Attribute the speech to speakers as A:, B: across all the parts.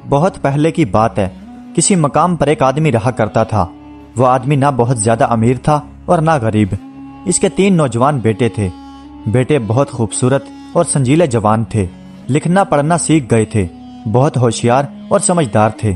A: بہت پہلے کی بات ہے، کسی مقام پر ایک آدمی رہا کرتا تھا۔ وہ آدمی نہ بہت زیادہ امیر تھا اور نہ غریب۔ اس کے 3 نوجوان بیٹے تھے۔ بیٹے بہت خوبصورت اور سنجیلے جوان تھے، لکھنا پڑھنا سیکھ گئے تھے، بہت ہوشیار اور سمجھدار تھے،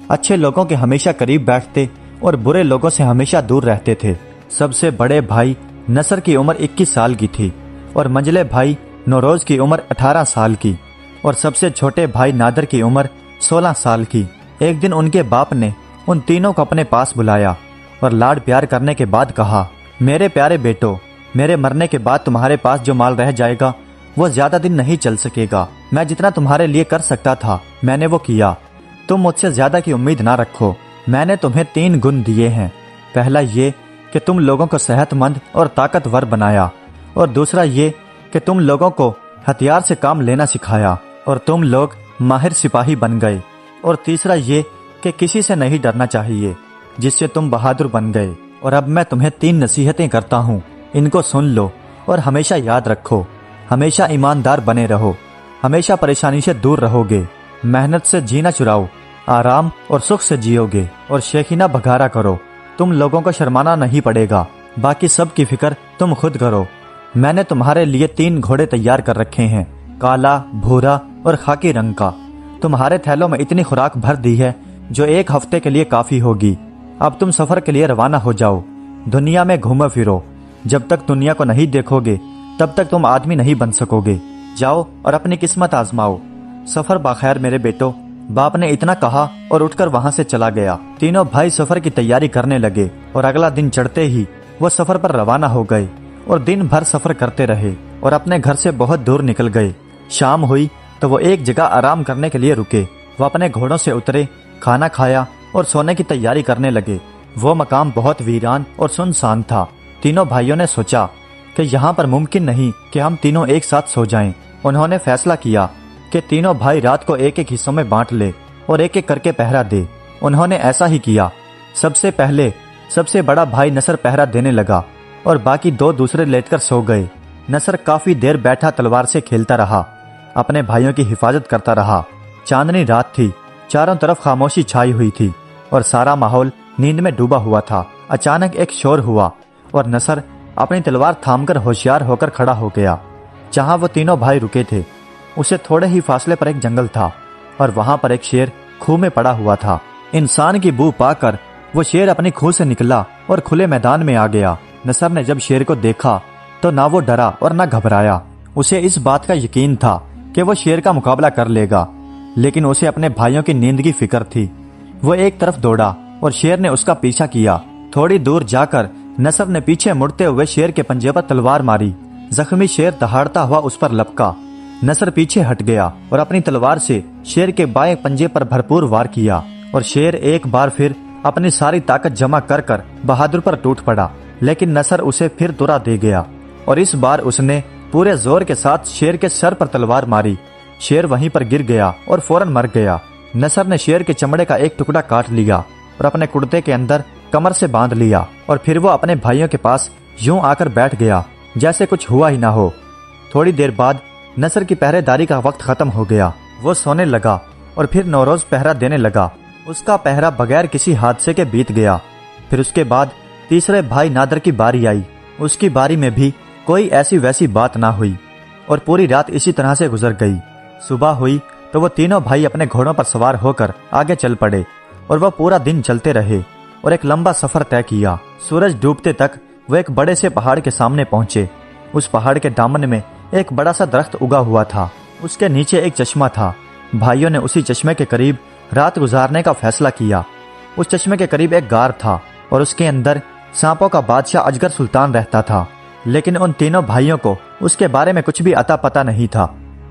A: اچھے لوگوں کے ہمیشہ قریب بیٹھتے اور برے لوگوں سے ہمیشہ دور رہتے تھے۔ سب سے بڑے بھائی نصر کی عمر 21 سال کی تھی اور منجلے بھائی نوروز کی عمر 18 سال کی اور سب سے چھوٹے بھائی نادر کی عمر 16 سال کی۔ ایک دن ان کے باپ نے ان تینوں کو اپنے پاس بلایا اور لاڈ پیار کرنے کے بعد کہا، میرے پیارے بیٹو، میرے مرنے کے بعد تمہارے پاس جو مال رہ جائے گا وہ زیادہ دن نہیں چل سکے گا۔ میں جتنا تمہارے لیے کر سکتا تھا میں نے وہ کیا، تم مجھ سے زیادہ کی امید نہ رکھو۔ میں نے تمہیں 3 گن دیے ہیں۔ پہلا یہ کہ تم لوگوں کو صحت مند اور طاقتور بنایا، اور دوسرا یہ کہ تم لوگوں کو ہتھیار سے کام لینا سکھایا اور تم لوگ ماہر سپاہی بن گئے، اور تیسرا یہ کہ کسی سے نہیں ڈرنا چاہیے، جس سے تم بہادر بن گئے۔ اور اب میں تمہیں 3 نصیحتیں کرتا ہوں، ان کو سن لو اور ہمیشہ یاد رکھو۔ ہمیشہ ایماندار بنے رہو، ہمیشہ پریشانی سے دور رہو گے، محنت سے جینا چراؤ، آرام اور سکھ سے جیو گے، اور شیخینہ بگارا کرو۔ تم لوگوں کو شرمانا نہیں پڑے گا، باقی سب کی فکر تم خود کرو۔ میں نے تمہارے لیے 3 گھوڑے تیار کر رکھے ہیں، کالا، بھورا اور خاکی رنگ کا۔ تمہارے تھیلوں میں اتنی خوراک بھر دی ہے جو 1 ہفتے کے لیے کافی ہوگی۔ اب تم سفر کے لیے روانہ ہو جاؤ، دنیا میں گھومو پھرو۔ جب تک دنیا کو نہیں دیکھو گے تب تک تم آدمی نہیں بن سکو گے۔ جاؤ اور اپنی قسمت آزماؤ۔ سفر بخیر میرے بیٹو۔ باپ نے اتنا کہا اور اٹھ کر وہاں سے چلا گیا۔ تینوں بھائی سفر کی تیاری کرنے لگے اور اگلا دن چڑھتے ہی وہ سفر پر روانہ ہو گئے اور دن بھر سفر کرتے رہے اور اپنے گھر سے بہت دور نکل گئے۔ شام ہوئی تو وہ ایک جگہ آرام کرنے کے لیے رکے۔ وہ اپنے گھوڑوں سے اترے، کھانا کھایا اور سونے کی تیاری کرنے لگے۔ وہ مقام بہت ویران اور سنسان تھا۔ تینوں بھائیوں نے سوچا کہ یہاں پر ممکن نہیں کہ ہم تینوں ایک ساتھ سو جائیں۔ انہوں نے فیصلہ کیا کہ تینوں بھائی رات کو 1 حصوں میں بانٹ لے اور 1 کر کے پہرا دے۔ انہوں نے ایسا ہی کیا۔ سب سے پہلے سب سے بڑا بھائی نصر پہرا دینے لگا اور باقی 2 دوسرے لیٹ کر سو گئے۔ نصر کافی دیر بیٹھا تلوار سے کھیلتا رہا، اپنے بھائیوں کی حفاظت کرتا رہا۔ چاندنی رات تھی، چاروں طرف خاموشی چھائی ہوئی تھی اور سارا ماحول نیند میں ڈوبا ہوا تھا۔ اچانک ایک شور ہوا اور نصر اپنی تلوار تھام کر ہوشیار ہو کر کھڑا ہو گیا۔ جہاں وہ تینوں بھائی رکے تھے اسے تھوڑے ہی فاصلے پر ایک جنگل تھا اور وہاں پر ایک شیر کھوہ میں پڑا ہوا تھا۔ انسان کی بو پا کر وہ شیر اپنی کھوہ سے نکلا اور کھلے میدان میں آ گیا۔ نصر نے جب شیر کو دیکھا تو نہ وہ ڈرا اور نہ گھبرایا۔ اسے اس بات کا یقین تھا کہ وہ شیر کا مقابلہ کر لے گا، لیکن اسے اپنے بھائیوں کی نیند کی فکر تھی۔ وہ ایک طرف دوڑا اور شیر نے اس کا پیچھا کیا۔ تھوڑی دور جا کر نصر نے پیچھے مڑتے ہوئے شیر کے پنجے پر تلوار ماری۔ زخمی شیر دہاڑتا ہوا اس پر لپکا۔ نصر پیچھے ہٹ گیا اور اپنی تلوار سے شیر کے بائیں پنجے پر بھرپور وار کیا اور شیر ایک بار پھر اپنی ساری طاقت جمع کر کر بہادر پر ٹوٹ پڑا، لیکن نصر اسے پھر ترا دے گیا اور اس بار اس نے پورے زور کے ساتھ شیر کے سر پر تلوار ماری۔ شیر وہیں پر گر گیا اور فوراً مر گیا۔ نصر نے شیر کے چمڑے کا ایک ٹکڑا کاٹ لیا اور اپنے کرتے کے اندر کمر سے باندھ لیا، اور پھر وہ اپنے بھائیوں کے پاس یوں آ کر بیٹھ گیا جیسے کچھ ہوا ہی نہ ہو۔ تھوڑی دیر بعد نصر کی پہرے داری کا وقت ختم ہو گیا۔ وہ سونے لگا اور پھر نوروز پہرا دینے لگا۔ اس کا پہرا بغیر کسی حادثے کے بیت گیا۔ پھر اس کے بعد تیسرے بھائی نادر کی باری آئی۔ اس کی باری میں بھی کوئی ایسی ویسی بات نہ ہوئی اور پوری رات اسی طرح سے گزر گئی۔ صبح ہوئی تو وہ تینوں بھائی اپنے گھوڑوں پر سوار ہو کر آگے چل پڑے اور وہ پورا دن چلتے رہے اور ایک لمبا سفر طے کیا۔ سورج ڈوبتے تک وہ ایک بڑے سے پہاڑ کے سامنے پہنچے۔ اس پہاڑ کے دامن میں ایک بڑا سا درخت اگا ہوا تھا۔ اس کے نیچے ایک چشمہ تھا۔ بھائیوں نے اسی چشمے کے قریب رات گزارنے کا فیصلہ کیا۔ اس چشمے کے قریب ایک غار تھا اور اس کے اندر سانپوں کا بادشاہ اجگر سلطان رہتا تھا، لیکن ان تینوں بھائیوں کو اس کے بارے میں کچھ بھی عطا پتہ نہیں تھا۔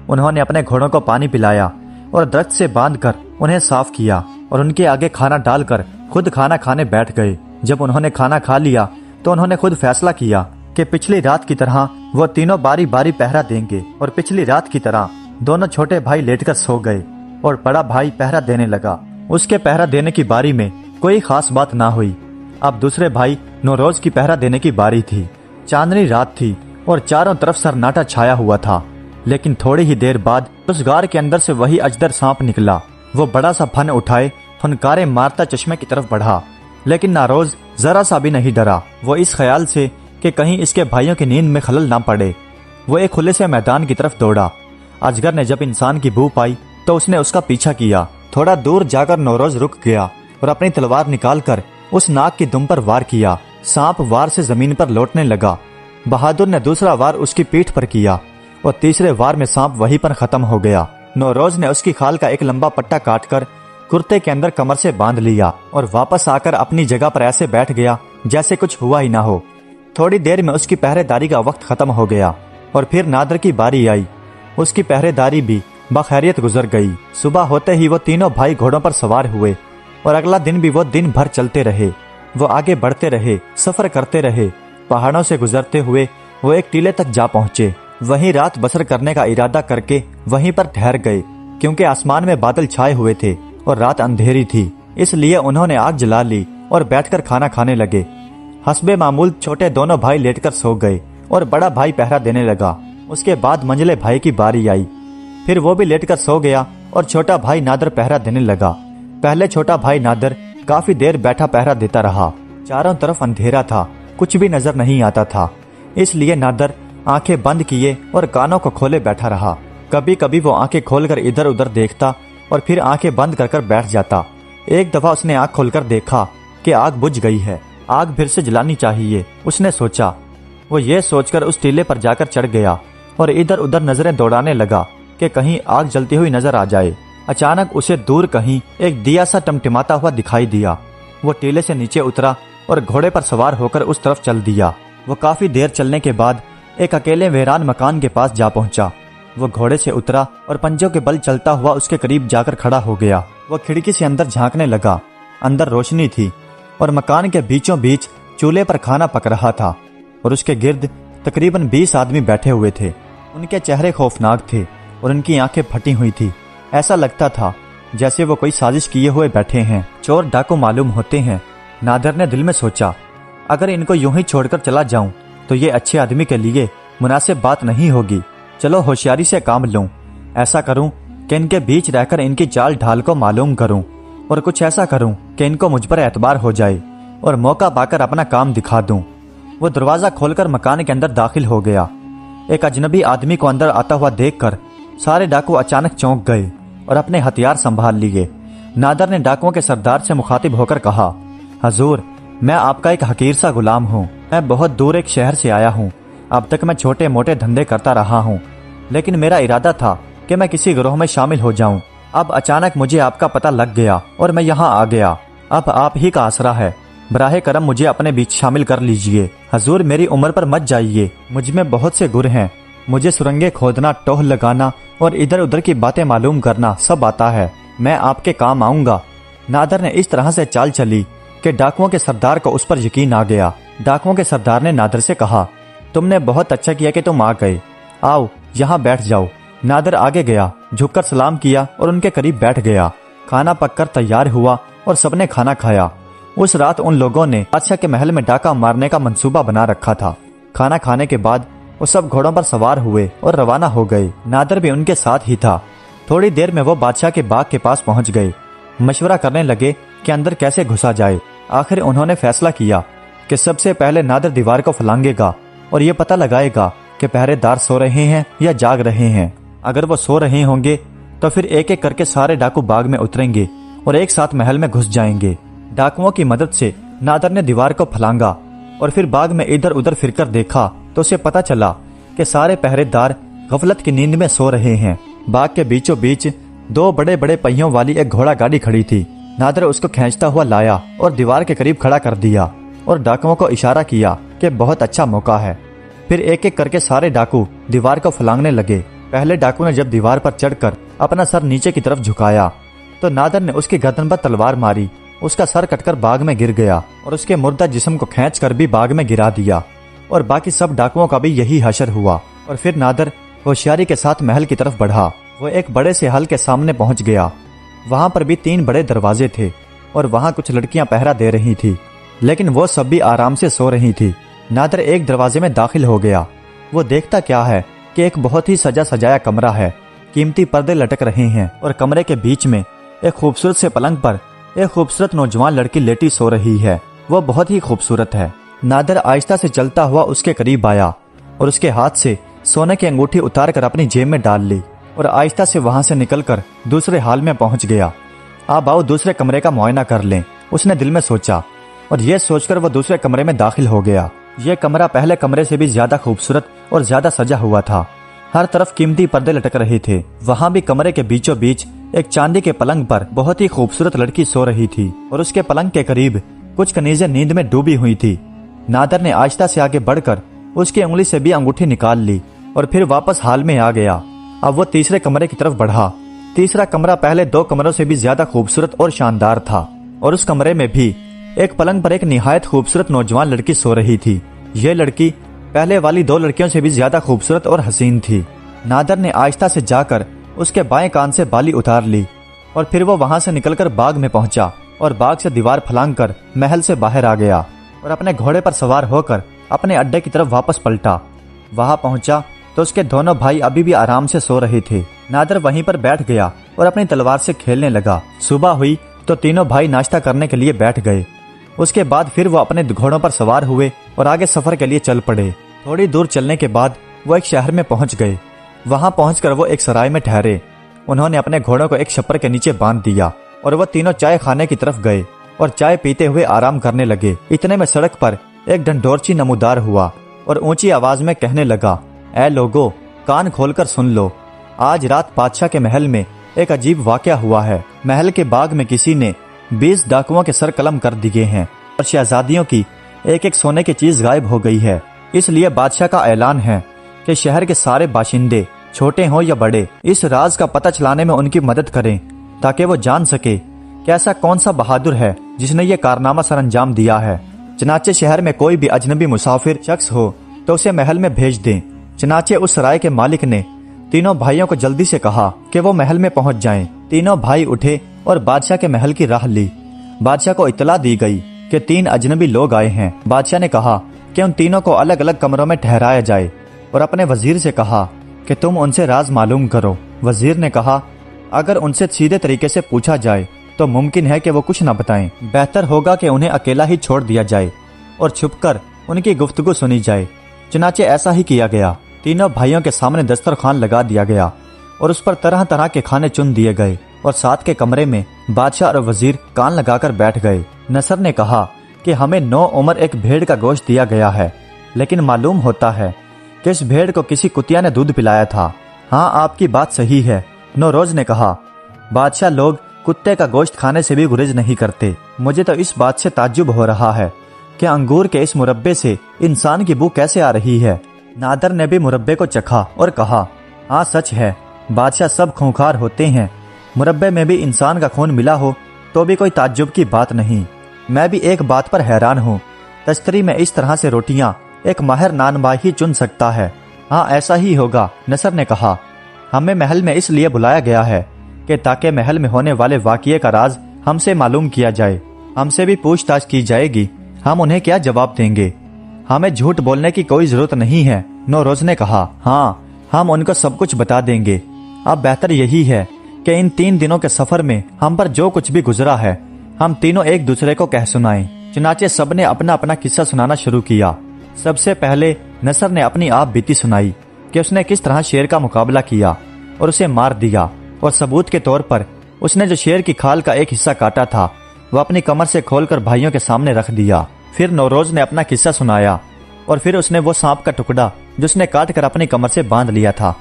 A: انہوں نے اپنے گھوڑوں کو پانی پلایا اور درخت سے باندھ کر انہیں صاف کیا اور ان کے آگے کھانا ڈال کر خود کھانا کھانے بیٹھ گئے۔ جب انہوں نے کھانا کھا لیا تو انہوں نے خود فیصلہ کیا کہ پچھلی رات کی طرح وہ تینوں باری باری پہرا دیں گے، اور پچھلی رات کی طرح دونوں چھوٹے بھائی لیٹ کر سو گئے اور بڑا بھائی پہرا دینے لگا۔ اس کے پہرا دینے کی باری میں کوئی خاص بات نہ ہوئی۔ اب دوسرے بھائی نوروز کی پہرا دینے کی باری تھی۔ چاندنی رات تھی اور چاروں طرف سناٹا چھایا ہوا تھا، لیکن تھوڑی ہی دیر بعد اس غار کے اندر سے وہی اجدر سانپ نکلا وہ بڑا سا پھن اٹھائے پھنکارے مارتا چشمے کی طرف بڑھا، لیکن ناروز ذرا سا بھی نہیں ڈرا۔ وہ اس خیال سے کہ کہیں اس کے بھائیوں کی نیند میں خلل نہ پڑے، وہ ایک کھلے سے میدان کی طرف دوڑا۔ اجگر نے جب انسان کی بو پائی تو اس نے اس کا پیچھا کیا۔ تھوڑا دور جا کر نوروز رک گیا اور اپنی تلوار نکال کر اس ناک کی دم پر وار کیا۔ سانپ وار سے زمین پر لوٹنے لگا۔ بہادر نے دوسرا وار اس کی پیٹھ پر کیا اور تیسرے وار میں سانپ وہیں پر ختم ہو گیا۔ نوروز نے اس کی کھال کا ایک لمبا پٹا کاٹ کر کرتے کے اندر کمر سے باندھ لیا اور واپس آ کر اپنی جگہ پر ایسے بیٹھ گیا جیسے کچھ ہوا ہی نہ ہو۔ تھوڑی دیر میں اس کی پہرے داری کا وقت ختم ہو گیا اور پھر نادر کی باری آئی۔ اس کی پہرے داری بھی بخیریت گزر گئی۔ صبح ہوتے ہی وہ تینوں بھائی گھوڑوں پر سوار ہوئے اور اگلا دن بھی وہ دن بھر چلتے رہے۔ وہ آگے بڑھتے رہے، سفر کرتے رہے۔ پہاڑوں سے گزرتے ہوئے وہ ایک ٹیلے تک جا پہنچے۔ وہیں رات بسر کرنے کا ارادہ کر کے وہیں پر ٹھہر گئے، کیونکہ آسمان میں بادل چھائے ہوئے تھے اور رات اندھیری تھی، اس لیے انہوں نے آگ جلا لی اور بیٹھ کر کھانا کھانے لگے۔ حسب معمول چھوٹے دونوں بھائی لیٹ کر سو گئے اور بڑا بھائی پہرا دینے لگا۔ اس کے بعد منجلے بھائی کی باری آئی، پھر وہ بھی لیٹ کر سو گیا اور چھوٹا بھائی نادر پہرا دینے لگا۔ پہلے چھوٹا بھائی نادر کافی دیر بیٹھا پہرا دیتا رہا۔ چاروں طرف اندھیرا تھا، کچھ بھی نظر نہیں آتا تھا، اس لیے نادر آنکھیں بند کیے اور کانوں کو کھولے بیٹھا رہا۔ کبھی کبھی وہ آنکھیں کھول کر ادھر ادھر دیکھتا اور پھر آنکھیں بند کر کر بیٹھ جاتا۔ ایک دفعہ اس نے آنکھ کھول کر دیکھا کہ آگ بجھ گئی ہے، آگ پھر سے جلانی چاہیے، اس نے سوچا۔ وہ یہ سوچ کر اس ٹیلے پر جا کر چڑھ گیا اور ادھر ادھر نظریں دوڑانے لگا کہ کہیں آگ جلتی ہوئی نظر آ جائے۔ اچانک اسے دور کہیں ایک دیا سا ٹمٹماتا ہوا دکھائی دیا۔ وہ ٹیلے سے نیچے اترا اور گھوڑے پر سوار ہو کر اس طرف چل دیا۔ وہ کافی دیر چلنے کے بعد ایک اکیلے ویران مکان کے پاس جا پہنچا۔ وہ گھوڑے سے اترا اور پنجوں کے بل چلتا ہوا اس کے قریب جا کر کھڑا ہو گیا۔ وہ کھڑکی سے اندر جھانکنے لگا۔ اندر روشنی تھی اور مکان کے بیچوں بیچ چولہے پر کھانا پک رہا تھا اور اس کے گرد تقریباً 20 آدمی بیٹھے ہوئے تھے۔ ان کے چہرے خوفناک تھے اور ان کی آنکھیں پھٹی ہوئی تھی۔ ایسا لگتا تھا جیسے وہ کوئی سازش کیے ہوئے بیٹھے ہیں، چور ڈاکو معلوم ہوتے ہیں۔ نادر نے دل میں سوچا، اگر ان کو یوں ہی چھوڑ کر چلا جاؤں تو یہ اچھے آدمی کے لیے مناسب بات نہیں ہوگی۔ چلو ہوشیاری سے کام لوں، ایسا کروں کہ ان کے بیچ رہ کر ان کی چال ڈھال کو معلوم کروں اور کچھ ایسا کروں کہ ان کو مجھ پر اعتبار ہو جائے اور موقع پا کر اپنا کام دکھا دوں۔ وہ دروازہ کھول کر مکان کے اندر داخل ہو گیا۔ ایک اجنبی آدمی کو اندر آتا ہوا دیکھ کر سارے ڈاکو اچانک چونک گئے اور اپنے ہتھیار سنبھال لیے۔ نادر نے ڈاکوؤں کے سردار سے مخاطب ہو کر کہا، حضور، میں آپ کا ایک حقیر سا غلام ہوں۔ میں بہت دور ایک شہر سے آیا ہوں۔ اب تک میں چھوٹے موٹے دھندے کرتا رہا ہوں، لیکن میرا ارادہ تھا کہ میں کسی گروہ میں شامل ہو جاؤں۔ اب اچانک مجھے آپ کا پتہ لگ گیا اور میں یہاں آ گیا۔ اب آپ ہی کا آسرا ہے، براہ کرم مجھے اپنے بیچ شامل کر لیجئے۔ حضور، میری عمر پر مت جائیے، مجھ میں بہت سے گر ہیں۔ مجھے سرنگیں کھودنا، ٹوہ لگانا اور ادھر ادھر کی باتیں معلوم کرنا سب آتا ہے۔ میں آپ کے کام آؤں گا۔ نادر نے اس طرح سے چال چلی کہ ڈاکوؤں کے سردار کو اس پر یقین آ گیا۔ ڈاکوؤں کے سردار نے نادر سے کہا، تم نے بہت اچھا کیا کہ تم آ گئے، آؤ یہاں بیٹھ جاؤ۔ نادر آگے گیا، جھک کر سلام کیا اور ان کے قریب بیٹھ گیا۔ کھانا پک کر تیار ہوا اور سب نے کھانا کھایا۔ اس رات ان لوگوں نے بادشاہ کے محل میں ڈاکہ مارنے کا منصوبہ بنا رکھا تھا۔ کھانا کھانے کے بعد وہ سب گھوڑوں پر سوار ہوئے اور روانہ ہو گئے۔ نادر بھی ان کے ساتھ ہی تھا۔ تھوڑی دیر میں وہ بادشاہ کے باغ کے پاس پہنچ گئے۔ مشورہ کرنے لگے کہ اندر کیسے گھسا جائے۔ آخر انہوں نے فیصلہ کیا کہ سب سے پہلے نادر دیوار کو پھلانگے گا اور یہ پتہ لگائے گا کہ پہرے دار سو رہے ہیں یا جاگ رہے ہیں۔ اگر وہ سو رہے ہوں گے تو پھر ایک ایک کر کے سارے ڈاکو باغ میں اتریں گے اور ایک ساتھ محل میں گھس جائیں گے۔ ڈاکوؤں کی مدد سے نادر نے دیوار کو پھلانگا اور پھر باغ میں ادھر ادھر پھر کر دیکھا تو اسے پتہ چلا کہ سارے پہرے دار غفلت کی نیند میں سو رہے ہیں۔ باغ کے بیچوں بیچ 2 بڑے بڑے پہیوں والی ایک گھوڑا گاڑی کھڑی تھی۔ نادر اس کو کھینچتا ہوا لایا اور دیوار کے قریب کھڑا کر دیا اور ڈاکوؤں کو اشارہ کیا کہ بہت اچھا موقع ہے۔ پھر ایک ایک کر کے سارے ڈاکو دیوار کو پھلانگنے لگے۔ پہلے ڈاکو نے جب دیوار پر چڑھ کر اپنا سر نیچے کی طرف جھکایا تو نادر نے اس کی گردن پر تلوار ماری۔ اس کا سر کٹ کر باغ میں گر گیا اور اس کے مردہ جسم کو کھینچ کر بھی باغ میں گرا دیا اور باقی سب ڈاکوؤں کا بھی یہی حشر ہوا۔ اور پھر نادر ہوشیاری کے ساتھ محل کی طرف بڑھا۔ وہ ایک بڑے سے حل کے سامنے پہنچ گیا۔ وہاں پر بھی 3 بڑے دروازے تھے اور وہاں کچھ لڑکیاں پہرا دے رہی تھی، لیکن وہ سب بھی آرام سے سو رہی تھی۔ نادر ایک دروازے میں داخل ہو گیا۔ وہ دیکھتا کیا ہے کہ ایک بہت ہی سجا سجایا کمرہ ہے۔ قیمتی پردے لٹک رہے ہیں اور کمرے کے بیچ میں ایک خوبصورت سے پلنگ پر ایک خوبصورت نوجوان لڑکی لیٹی سو رہی ہے۔ وہ بہت ہی خوبصورت ہے۔ نادر آہستہ سے چلتا ہوا اس کے قریب آیا اور اس کے ہاتھ سے سونے کی انگوٹھی اتار کر اپنی جیب میں ڈال لی اور آہستہ سے وہاں سے نکل کر دوسرے ہال میں پہنچ گیا۔ اب آؤ دوسرے کمرے کا معائنہ کر لیں، اس نے دل میں سوچا، اور یہ سوچ کر وہ دوسرے کمرے میں داخل ہو گیا۔ یہ کمرہ پہلے کمرے سے بھی زیادہ خوبصورت اور زیادہ سجا ہوا تھا۔ ہر طرف قیمتی پردے لٹک رہے تھے۔ وہاں بھی کمرے کے بیچوں بیچ ایک چاندی کے پلنگ پر بہت ہی خوبصورت لڑکی سو رہی تھی اور اس کے پلنگ کے قریب کچھ کنیزیں نیند میں ڈوبی ہوئی تھی۔ نادر نے آہستہ سے آگے بڑھ کر اس کی انگلی سے بھی انگوٹھی نکال لی اور پھر واپس ہال میں آ گیا۔ اب وہ تیسرے کمرے کی طرف بڑھا۔ تیسرا کمرہ پہلے دو کمروں سے بھی زیادہ خوبصورت اور شاندار تھا اور اس کمرے میں بھی ایک پلنگ پر ایک نہایت خوبصورت نوجوان لڑکی سو رہی تھی۔ یہ لڑکی پہلے والی دو لڑکیوں سے بھی زیادہ خوبصورت اور حسین تھی۔ نادر نے آہستہ سے جا کر اس کے بائیں کان سے بالی اتار لی اور پھر وہ وہاں سے نکل کر باغ میں پہنچا اور باغ سے دیوار پھلانگ کر محل سے باہر آ گیا اور اپنے گھوڑے پر سوار ہو کر اپنے اڈے کی طرف واپس پلٹا۔ وہاں پہنچا تو اس کے دونوں بھائی ابھی بھی آرام سے سو رہے تھے۔ نادر وہیں پر بیٹھ گیا اور اپنی تلوار سے کھیلنے لگا۔ صبح ہوئی تو تینوں بھائی ناشتہ کرنے کے لیے بیٹھ گئے۔ اس کے بعد پھر وہ اپنے گھوڑوں پر سوار ہوئے اور آگے سفر کے لیے چل پڑے۔ تھوڑی دور چلنے کے بعد وہ ایک شہر میں پہنچ گئے۔ وہاں پہنچ کر وہ ایک سرائے میں ٹھہرے۔ انہوں نے اپنے گھوڑوں کو ایک چھپر کے نیچے باندھ دیا اور وہ تینوں چائے خانے کی طرف گئے اور چائے پیتے ہوئے آرام کرنے لگے۔ اتنے میں سڑک پر ایک ڈنڈورچی نمودار ہوا اور اونچی آواز میں کہنے لگا، اے لوگو، کان کھول کر سن لو، آج رات بادشاہ کے محل میں ایک عجیب واقعہ ہوا ہے۔ محل کے باغ میں کسی نے 20 ڈاکوؤں کے سر قلم کر دیے ہیں اور شہزادیوں کی ایک ایک سونے کی چیز غائب ہو گئی ہے۔ اس لیے بادشاہ کا اعلان ہے کہ شہر کے سارے باشندے، چھوٹے ہوں یا بڑے، اس راز کا پتہ چلانے میں ان کی مدد کریں تاکہ وہ جان سکے کہ ایسا کون سا بہادر ہے جس نے یہ کارنامہ سر انجام دیا ہے۔ چنانچہ شہر میں کوئی بھی اجنبی مسافر شخص ہو تو اسے محل میں بھیج دیں۔ چنانچہ اس سرائے کے مالک نے تینوں بھائیوں کو جلدی سے کہا کہ وہ محل میں پہنچ جائیں۔ تینوں بھائی اٹھے اور بادشاہ کے محل کی راہ لی۔ بادشاہ کو اطلاع دی گئی کہ 3 اجنبی لوگ آئے ہیں۔ بادشاہ نے کہا کہ ان تینوں کو الگ الگ کمروں میں ٹھہرایا جائے اور اپنے وزیر سے کہا کہ تم ان سے راز معلوم کرو۔ وزیر نے کہا اگر ان سے سیدھے طریقے سے پوچھا جائے تو ممکن ہے کہ وہ کچھ نہ بتائیں، بہتر ہوگا کہ انہیں اکیلا ہی چھوڑ دیا جائے اور چھپ کر ان کی گفتگو سنی جائے۔ چنانچہ ایسا ہی کیا گیا۔ تینوں بھائیوں کے سامنے دسترخوان لگا دیا گیا اور اس پر طرح طرح کے کھانے چن دیے گئے اور ساتھ کے کمرے میں بادشاہ اور وزیر کان لگا کر بیٹھ گئے۔ نصر نے کہا کہ ہمیں 9 عمر ایک بھیڑ کا گوشت دیا گیا ہے، لیکن معلوم ہوتا ہے کہ اس بھیڑ کو کسی کتیا نے دودھ پلایا تھا۔ ہاں، آپ کی بات صحیح ہے، نوروز نے کہا۔ بادشاہ لوگ کتے کا گوشت کھانے سے بھی گریز نہیں کرتے۔ مجھے تو اس بات سے تعجب ہو رہا ہے کہ انگور کے اس مربے سے انسان کی بو کیسے آ رہی ہے۔ نادر نے بھی مربے کو چکھا اور کہا، ہاں سچ ہے، بادشاہ سب خونخوار ہوتے ہیں، مربے میں بھی انسان کا خون ملا ہو تو بھی کوئی تعجب کی بات نہیں۔ میں بھی ایک بات پر حیران ہوں، تشتری میں اس طرح سے روٹیاں ایک ماہر نانبائی ہی چن سکتا ہے۔ ہاں ایسا ہی ہوگا، نصر نے کہا۔ ہمیں محل میں اس لیے بلایا گیا ہے کہ تاکہ محل میں ہونے والے واقعے کا راز ہم سے معلوم کیا جائے۔ ہم سے بھی پوچھ تاچھ کی جائے گی، ہم انہیں کیا جواب دیں گے؟ ہمیں جھوٹ بولنے کی کوئی ضرورت نہیں ہے، نوروز نے کہا۔ ہاں، ہم ان کو سب کچھ بتا دیں گے۔ اب بہتر یہی ہے کہ ان 3 دنوں کے سفر میں ہم پر جو کچھ بھی گزرا ہے ہم تینوں ایک دوسرے کو کہہ سنائیں۔ چنانچہ سب نے اپنا اپنا قصہ سنانا شروع کیا۔ سب سے پہلے نصر نے اپنی آپ بیتی سنائی کہ اس نے کس طرح شیر کا مقابلہ کیا اور اسے مار دیا، اور ثبوت کے طور پر اس نے جو شیر کی کھال کا ایک حصہ کاٹا تھا وہ اپنی کمر سے کھول کر بھائیوں کے سامنے رکھ دیا۔ پھر نوروز نے اپنا قصہ سنایا اور پھر اس نے وہ سانپ کا ٹکڑا جس نے کاٹ کر اپنی کمر سے باندھ لیا تھا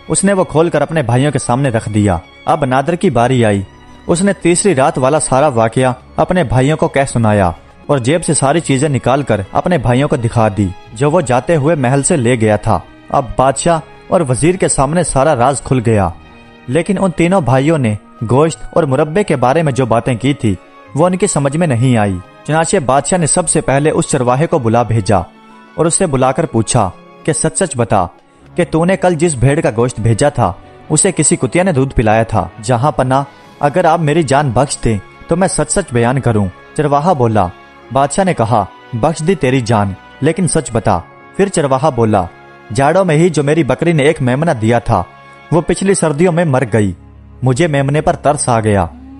A: اس نے وہ کھول کر اپنے بھائیوں کے سامنے رکھ دیا۔ اب نادر کی باری آئی۔ اس نے تیسری رات والا سارا واقعہ اپنے بھائیوں کو کہہ سنایا اور جیب سے ساری چیزیں نکال کر اپنے بھائیوں کو دکھا دی جو وہ جاتے ہوئے محل سے لے گیا تھا۔ اب بادشاہ اور وزیر کے سامنے سارا راز کھل گیا، لیکن ان تینوں بھائیوں نے گوشت اور مربے کے بارے میں جو باتیں کی تھی وہ ان کی سمجھ میں نہیں آئی۔ چنانچہ بادشاہ نے سب سے پہلے اس چرواہے کو بلا بھیجا اور اس سے بلا کر پوچھا کہ سچ سچ بتا کہ تو نے کل جس بھیڑ کا گوشت بھیجا تھا اسے کسی کتیا نے دودھ پلایا تھا؟ جہاں پناہ، اگر آپ میری جان بخش دیں تو میں سچ سچ بیان کروں۔ چرواہا بولا۔ بادشاہ نے کہا، بخش دی تیری جان، لیکن سچ بتا۔ پھر چرواہا بولا، جاڑوں میں ہی جو میری بکری نے ایک میمنہ دیا تھا وہ پچھلی سردیوں میں مر گئی، مجھے میمنے پر ترس آ گیا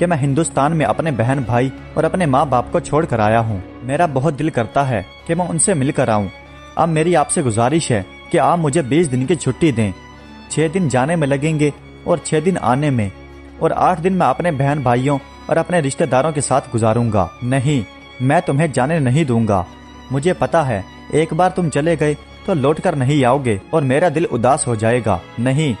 A: کہ میں ہندوستان میں اپنے بہن بھائی اور اپنے ماں باپ کو چھوڑ کر آیا ہوں۔ میرا بہت دل کرتا ہے کہ میں ان سے مل کر آؤں۔ اب میری آپ سے گزارش ہے کہ آپ مجھے 20 دن کی چھٹی دیں۔ 6 دن جانے میں لگیں گے اور 6 دن آنے میں، اور 8 دن میں اپنے بہن بھائیوں اور اپنے رشتہ داروں کے ساتھ گزاروں گا۔ نہیں، میں تمہیں جانے نہیں دوں گا۔ مجھے پتا ہے ایک بار تم چلے گئے تو لوٹ کر نہیں آؤ گے اور میرا دل اداس ہو جائے گا۔ نہیں،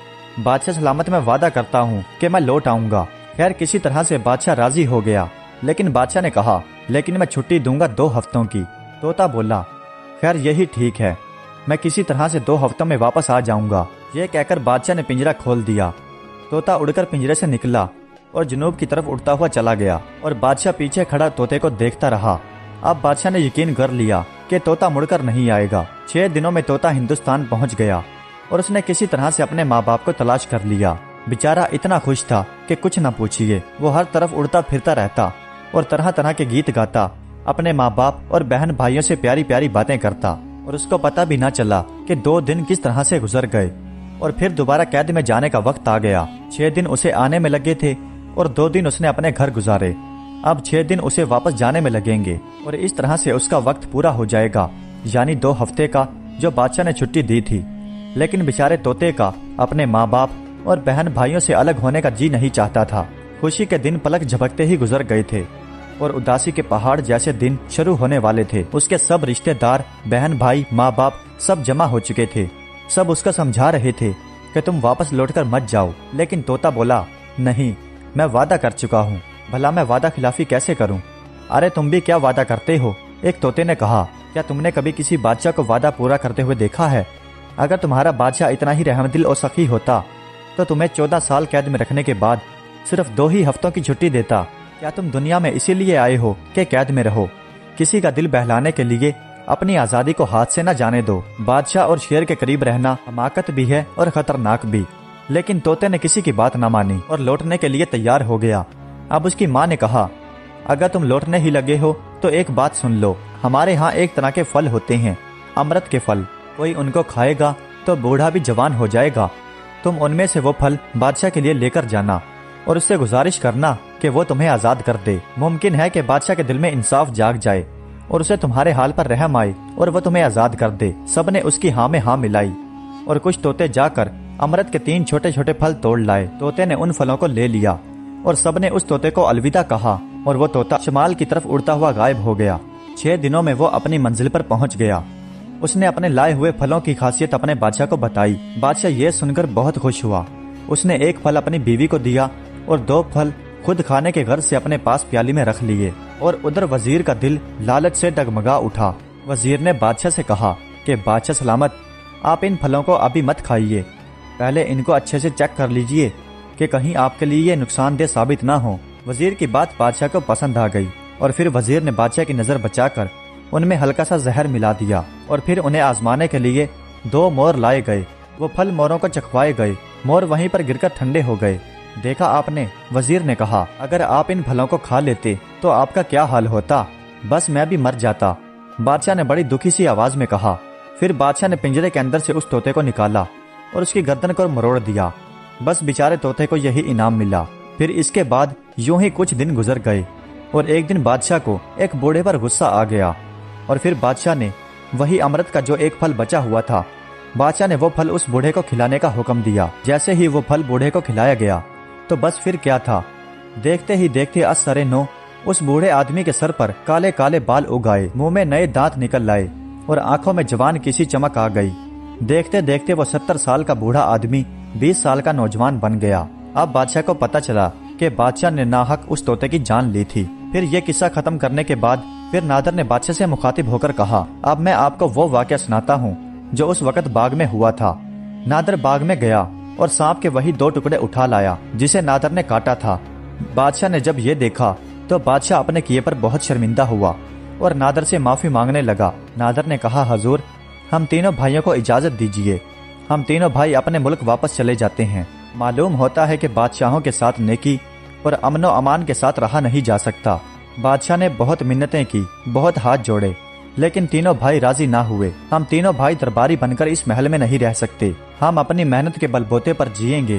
A: بادشاہ سلامت میں وعدہ کرتا ہوں کہ میں لوٹ آؤں گا۔ خیر کسی طرح سے بادشاہ راضی ہو گیا، لیکن بادشاہ نے کہا لیکن میں چھٹی دوں گا 2 ہفتوں کی۔ طوطا بولا خیر یہی ٹھیک ہے، میں کسی طرح سے 2 ہفتوں میں واپس آ جاؤں گا۔ یہ کہہ کر بادشاہ نے پنجرا کھول دیا۔ طوطا اڑ کر پنجرے سے نکلا اور جنوب کی طرف اڑتا ہوا چلا گیا، اور بادشاہ پیچھے کھڑا طوطے کو دیکھتا رہا۔ اب بادشاہ نے یقین کر لیا کہ طوطا مڑ کر نہیں آئے گا۔ 6 دنوں میں طوطا ہندوستان پہنچ گیا اور اس نے کسی طرح سے اپنے ماں باپ کو تلاش کر لیا۔ بیچارہ اتنا خوش تھا کہ کچھ نہ پوچھیے، وہ ہر طرف اڑتا پھرتا رہتا اور طرح طرح کے گیت گاتا، اپنے ماں باپ اور بہن بھائیوں سے پیاری پیاری باتیں کرتا، اور اس کو پتہ بھی نہ چلا کہ 2 دن کس طرح سے گزر گئے، اور پھر دوبارہ قید میں جانے کا وقت آ گیا۔ 6 دن اسے آنے میں لگے تھے اور 2 دن اس نے اپنے گھر گزارے۔ اب 6 دن اسے واپس جانے میں لگیں گے، اور اس طرح سے اس کا وقت پورا ہو جائے گا، یعنی 2 ہفتے کا جو بادشاہ نے چھٹی دی تھی۔ لیکن بیچارے طوطے کا اپنے ماں باپ اور بہن بھائیوں سے الگ ہونے کا جی نہیں چاہتا تھا۔ خوشی کے دن پلک جھپکتے ہی گزر گئے تھے اور اداسی کے پہاڑ جیسے دن شروع ہونے والے تھے۔ اس کے سب رشتہ دار، بہن بھائی، ماں باپ سب جمع ہو چکے تھے۔ سب اس کو سمجھا رہے تھے کہ تم واپس لوٹ کر مت جاؤ، لیکن طوطا بولا نہیں، میں وعدہ کر چکا ہوں، بھلا میں وعدہ خلافی کیسے کروں؟ ارے تم بھی کیا وعدہ کرتے ہو؟ ایک طوطے نے کہا، کیا تم نے کبھی کسی بادشاہ کو وعدہ پورا کرتے ہوئے دیکھا ہے؟ اگر تمہارا بادشاہ اتنا ہی رحم دل اور سخی ہوتا تو تمہیں 14 سال قید میں رکھنے کے بعد صرف 2 ہی ہفتوں کی چھٹی دیتا۔ کیا تم دنیا میں اسی لیے آئے ہو کہ قید میں رہو؟ کسی کا دل بہلانے کے لیے اپنی آزادی کو ہاتھ سے نہ جانے دو۔ بادشاہ اور شیر کے قریب رہنا حماقت بھی ہے اور خطرناک بھی۔ لیکن طوطے نے کسی کی بات نہ مانی اور لوٹنے کے لیے تیار ہو گیا۔ اب اس کی ماں نے کہا، اگر تم لوٹنے ہی لگے ہو تو ایک بات سن لو، ہمارے ہاں ایک طرح کے پھل ہوتے ہیں، امرت کے پھل، کوئی ان کو کھائے گا تو بوڑھا بھی جوان ہو جائے گا۔ تم ان میں سے وہ پھل بادشاہ کے لیے لے کر جانا اور اس سے گزارش کرنا کہ وہ تمہیں آزاد کر دے۔ ممکن ہے کہ بادشاہ کے دل میں انصاف جاگ جائے اور اسے تمہارے حال پر رحم آئے اور وہ تمہیں آزاد کر دے۔ سب نے اس کی ہاں میں ہاں ملائی اور کچھ طوطے جا کر امرت کے 3 چھوٹے چھوٹے پھل توڑ لائے۔ طوطے نے ان پھلوں کو لے لیا اور سب نے اس طوطے کو الوداع کہا اور وہ طوطا شمال کی طرف اڑتا ہوا غائب ہو گیا۔ 6 دنوں میں وہ اپنی منزل پر پہنچ گیا۔ اس نے اپنے لائے ہوئے پھلوں کی خاصیت اپنے بادشاہ کو بتائی۔ بادشاہ یہ سن کر بہت خوش ہوا۔ اس نے 1 پھل اپنی بیوی کو دیا اور 2 پھل خود کھانے کے غرض سے اپنے پاس پیالی میں رکھ لیے، اور ادھر وزیر کا دل لالچ سے ڈگمگا اٹھا۔ وزیر نے بادشاہ سے کہا کہ بادشاہ سلامت، آپ ان پھلوں کو ابھی مت کھائیے، پہلے ان کو اچھے سے چیک کر لیجئے کہ کہیں آپ کے لیے یہ نقصان دہ ثابت نہ ہو۔ وزیر کی بات بادشاہ کو پسند آ گئی اور پھر وزیر نے بادشاہ کی نظر بچا کر ان میں ہلکا سا زہر ملا دیا، اور پھر انہیں آزمانے کے لیے 2 مور لائے گئے۔ وہ پھل موروں کو چکھوائے گئے، مور وہیں پر گر کر ٹھنڈے ہو گئے۔ دیکھا آپ نے، وزیر نے کہا، اگر آپ ان پھلوں کو کھا لیتے تو آپ کا کیا حال ہوتا؟ بس میں بھی مر جاتا۔ بادشاہ نے بڑی دکھی سی آواز میں کہا۔ پھر بادشاہ نے پنجرے کے اندر سے اس طوطے کو نکالا اور اس کی گردن کو مروڑ دیا۔ بس بیچارے طوطے کو یہی انعام ملا۔ پھر اس کے بعد یوں ہی کچھ دن گزر گئے اور ایک دن بادشاہ کو ایک بوڑھے پر غصہ آ گیا، اور پھر بادشاہ نے وہی امرت کا جو 1 پھل بچا ہوا تھا، بادشاہ نے وہ پھل اس بوڑھے کو کھلانے کا حکم دیا۔ جیسے ہی وہ پھل بوڑھے کو کھلایا گیا تو بس پھر کیا تھا، دیکھتے ہی دیکھتے از سرے نو اس بوڑھے آدمی کے سر پر کالے کالے بال اگ آئے، منہ میں نئے دانت نکل لائے اور آنکھوں میں جوان کسی چمک آ گئی۔ دیکھتے دیکھتے وہ 70 سال کا بوڑھا آدمی 20 سال کا نوجوان بن گیا۔ اب بادشاہ کو پتہ چلا کہ بادشاہ نے ناحق اس طوطے کی جان لی تھی۔ پھر یہ قصہ ختم کرنے کے بعد پھر نادر نے بادشاہ سے مخاطب ہو کر کہا، اب میں آپ کو وہ واقعہ سناتا ہوں جو اس وقت باغ میں ہوا تھا۔ نادر باغ میں گیا اور سانپ کے وہی 2 ٹکڑے اٹھا لایا جسے نادر نے کاٹا تھا۔ بادشاہ نے جب یہ دیکھا تو بادشاہ اپنے کیے پر بہت شرمندہ ہوا اور نادر سے معافی مانگنے لگا۔ نادر نے کہا، حضور، ہم تینوں بھائیوں کو اجازت دیجیے، ہم تینوں بھائی اپنے ملک واپس چلے جاتے ہیں۔ معلوم ہوتا ہے کہ بادشاہوں کے ساتھ نیکی اور امن و امان کے ساتھ رہا نہیں جا سکتا۔ بادشاہ نے بہت منتیں کی، بہت ہاتھ جوڑے، لیکن تینوں بھائی راضی نہ ہوئے۔ ہم تینوں بھائی درباری بن کر اس محل میں نہیں رہ سکتے، ہم اپنی محنت کے بل بوتے پر جیئیں گے